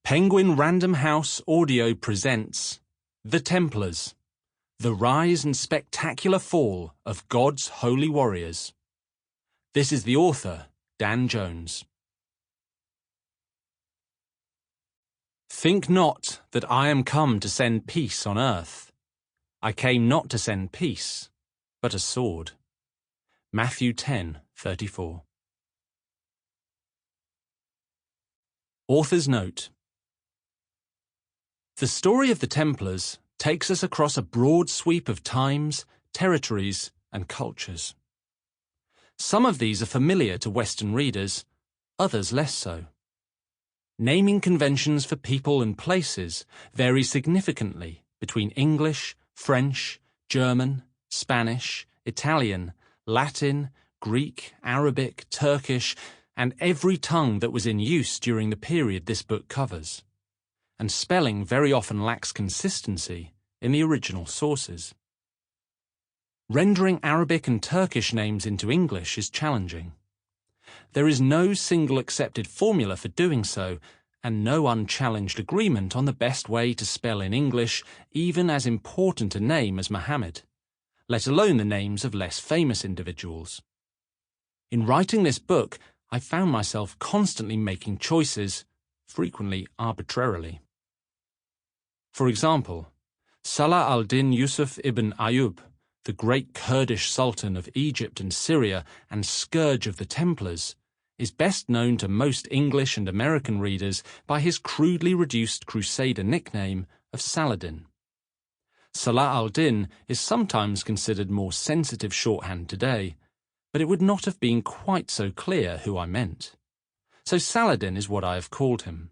Penguin Random House Audio presents The Templars, The Rise and Spectacular Fall of God's Holy Warriors. This is the author, Dan Jones. Think not that I am come to send peace on earth. I came not to send peace, but a sword. Matthew 10:34. Author's note. The story of the Templars takes us across a broad sweep of times, territories, and cultures. Some of these are familiar to Western readers, others less so. Naming conventions for people and places vary significantly between English, French, German, Spanish, Italian, Latin, Greek, Arabic, Turkish, and every tongue that was in use during the period this book covers. And spelling very often lacks consistency in the original sources. Rendering Arabic and Turkish names into English is challenging. There is no single accepted formula for doing so, and no unchallenged agreement on the best way to spell in English even as important a name as Muhammad, let alone the names of less famous individuals. In writing this book, I found myself constantly making choices, frequently arbitrarily. For example, Salah al-Din Yusuf ibn Ayyub, the great Kurdish Sultan of Egypt and Syria and scourge of the Templars, is best known to most English and American readers by his crudely reduced crusader nickname of Saladin. Salah al-Din is sometimes considered more sensitive shorthand today, but it would not have been quite so clear who I meant. So Saladin is what I have called him.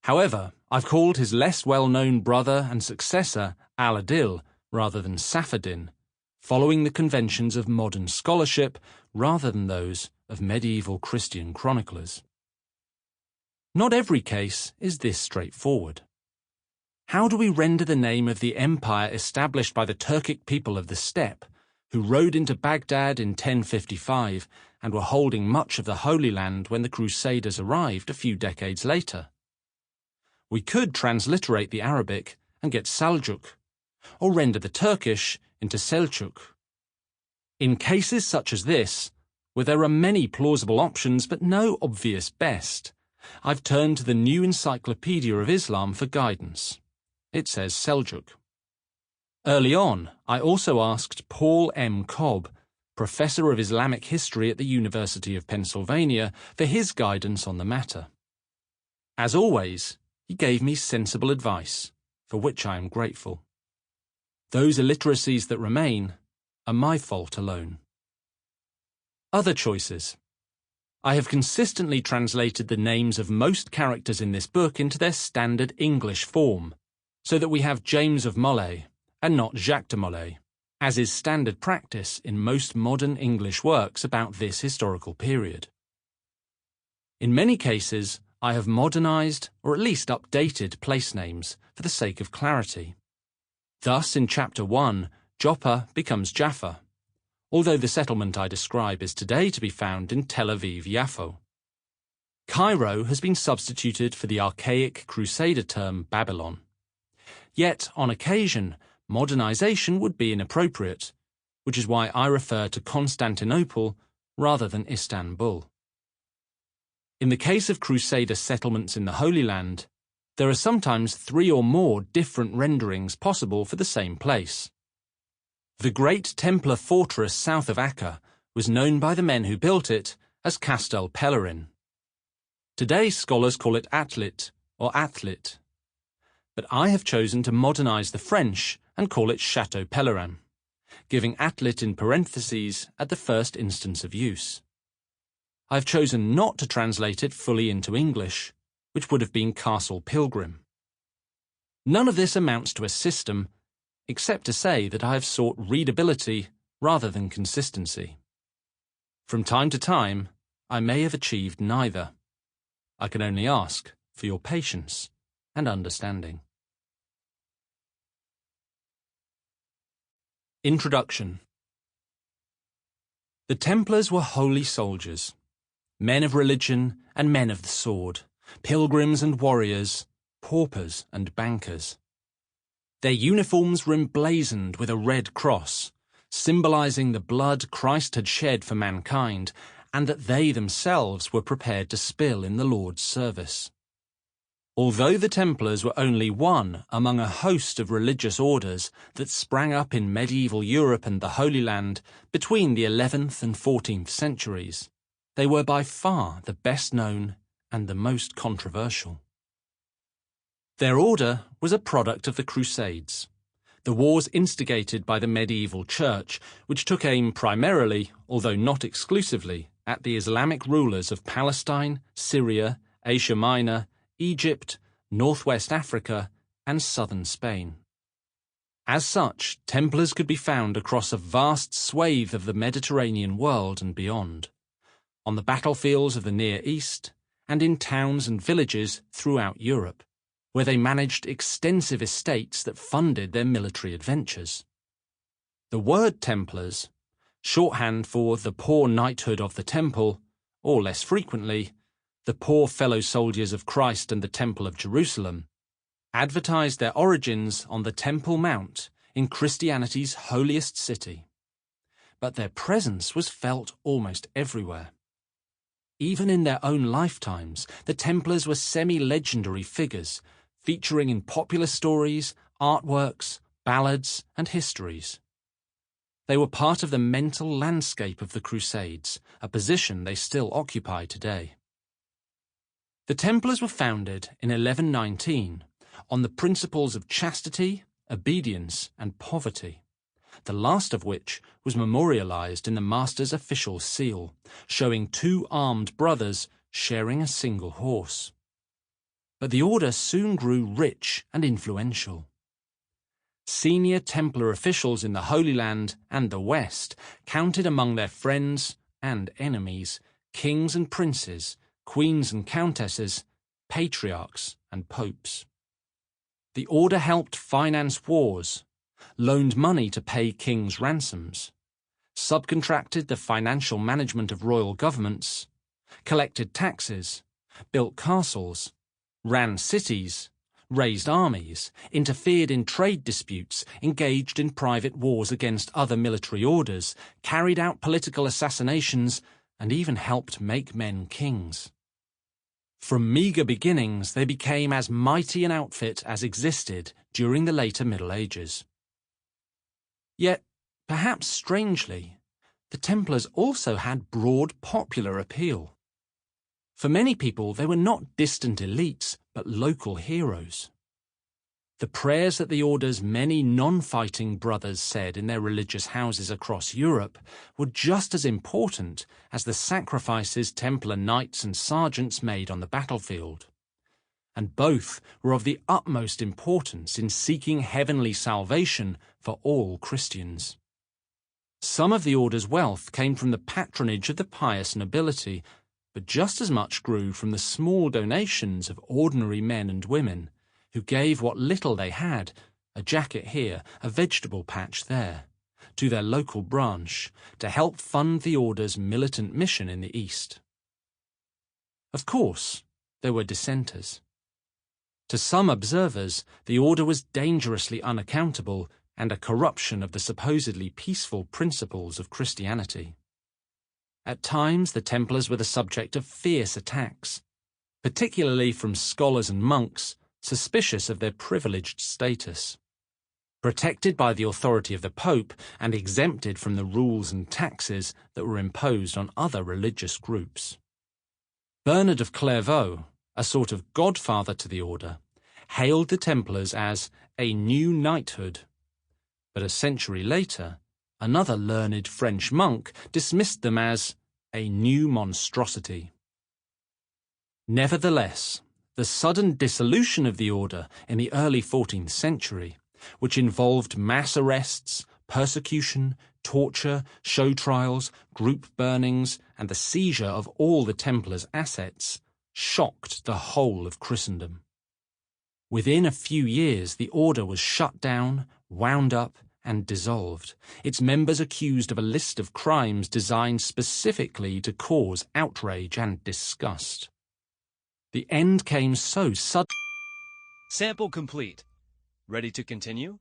However, I've called his less well-known brother and successor Al-Adil rather than Safaddin, following the conventions of modern scholarship rather than those of medieval Christian chroniclers. Not every case is this straightforward. How do we render the name of the empire established by the Turkic people of the steppe, who rode into Baghdad in 1055 and were holding much of the Holy Land when the Crusaders arrived a few decades later? We could transliterate the Arabic and get Seljuk, or render the Turkish into Selçuk. In cases such as this, where there are many plausible options but no obvious best, I've turned to the New Encyclopedia of Islam for guidance. It says Seljuk. Early on, I also asked Paul M. Cobb, Professor of Islamic History at the University of Pennsylvania, for his guidance on the matter. As always, he gave me sensible advice, for which I am grateful. Those illiteracies that remain are my fault alone. Other choices. I have consistently translated the names of most characters in this book into their standard English form, so that we have James of Molay and not Jacques de Molay, as is standard practice in most modern English works about this historical period. In many cases, I have modernized or at least updated place names for the sake of clarity. Thus, in Chapter 1, Joppa becomes Jaffa, although the settlement I describe is today to be found in Tel Aviv-Yaffo. Cairo has been substituted for the archaic Crusader term Babylon. Yet, on occasion, modernization would be inappropriate, which is why I refer to Constantinople rather than Istanbul. In the case of Crusader settlements in the Holy Land, there are sometimes 3 or more different renderings possible for the same place. The great Templar fortress south of Acca was known by the men who built it as Castel Pellerin. Today scholars call it Atlit or Atlit, but I have chosen to modernize the French and call it Chateau Pellerin, giving Atlit in parentheses at the first instance of use. I have chosen not to translate it fully into English, which would have been Castle Pilgrim. None of this amounts to a system, except to say that I have sought readability rather than consistency. From time to time, I may have achieved neither. I can only ask for your patience and understanding. Introduction. The Templars were holy soldiers, men of religion and men of the sword, pilgrims and warriors, paupers and bankers. Their uniforms were emblazoned with a red cross, symbolizing the blood Christ had shed for mankind, and that they themselves were prepared to spill in the Lord's service. Although the Templars were only one among a host of religious orders that sprang up in medieval Europe and the Holy Land between the 11th and 14th centuries, they were by far the best known and the most controversial. Their order was a product of the Crusades, the wars instigated by the medieval Church, which took aim primarily, although not exclusively, at the Islamic rulers of Palestine, Syria, Asia Minor, Egypt, northwest Africa, and southern Spain. As such, Templars could be found across a vast swathe of the Mediterranean world and beyond, on the battlefields of the Near East, and in towns and villages throughout Europe, where they managed extensive estates that funded their military adventures. The word Templars, shorthand for the poor knighthood of the Temple, or less frequently, the poor fellow soldiers of Christ and the Temple of Jerusalem, advertised their origins on the Temple Mount in Christianity's holiest city. But their presence was felt almost everywhere. Even in their own lifetimes, the Templars were semi-legendary figures, featuring in popular stories, artworks, ballads, and histories. They were part of the mental landscape of the Crusades, a position they still occupy today. The Templars were founded in 1119 on the principles of chastity, obedience, and poverty, the last of which was memorialized in the Master's official seal, showing two armed brothers sharing a single horse. But the order soon grew rich and influential. Senior Templar officials in the Holy Land and the West counted among their friends and enemies kings and princes, queens and countesses, patriarchs and popes. The order helped finance wars, loaned money to pay kings' ransoms, subcontracted the financial management of royal governments, collected taxes, built castles, ran cities, raised armies, interfered in trade disputes, engaged in private wars against other military orders, carried out political assassinations, and even helped make men kings. From meagre beginnings, they became as mighty an outfit as existed during the later Middle Ages. Yet, perhaps strangely, the Templars also had broad popular appeal. For many people, they were not distant elites, but local heroes. The prayers that the order's many non-fighting brothers said in their religious houses across Europe were just as important as the sacrifices Templar knights and sergeants made on the battlefield. And both were of the utmost importance in seeking heavenly salvation for all Christians. Some of the order's wealth came from the patronage of the pious nobility, but just as much grew from the small donations of ordinary men and women, who gave what little they had, a jacket here, a vegetable patch there, to their local branch, to help fund the order's militant mission in the East. Of course, there were dissenters. To some observers, the order was dangerously unaccountable and a corruption of the supposedly peaceful principles of Christianity. At times, the Templars were the subject of fierce attacks, particularly from scholars and monks suspicious of their privileged status. Protected by the authority of the Pope and exempted from the rules and taxes that were imposed on other religious groups. Bernard of Clairvaux, a sort of godfather to the order, hailed the Templars as a new knighthood. But a century later, another learned French monk dismissed them as a new monstrosity. Nevertheless, the sudden dissolution of the order in the early 14th century, which involved mass arrests, persecution, torture, show trials, group burnings, and the seizure of all the Templars' assets, shocked the whole of Christendom. Within a few years, the order was shut down, wound up, and dissolved, its members accused of a list of crimes designed specifically to cause outrage and disgust. The end came so suddenly. Sample complete. Ready to continue?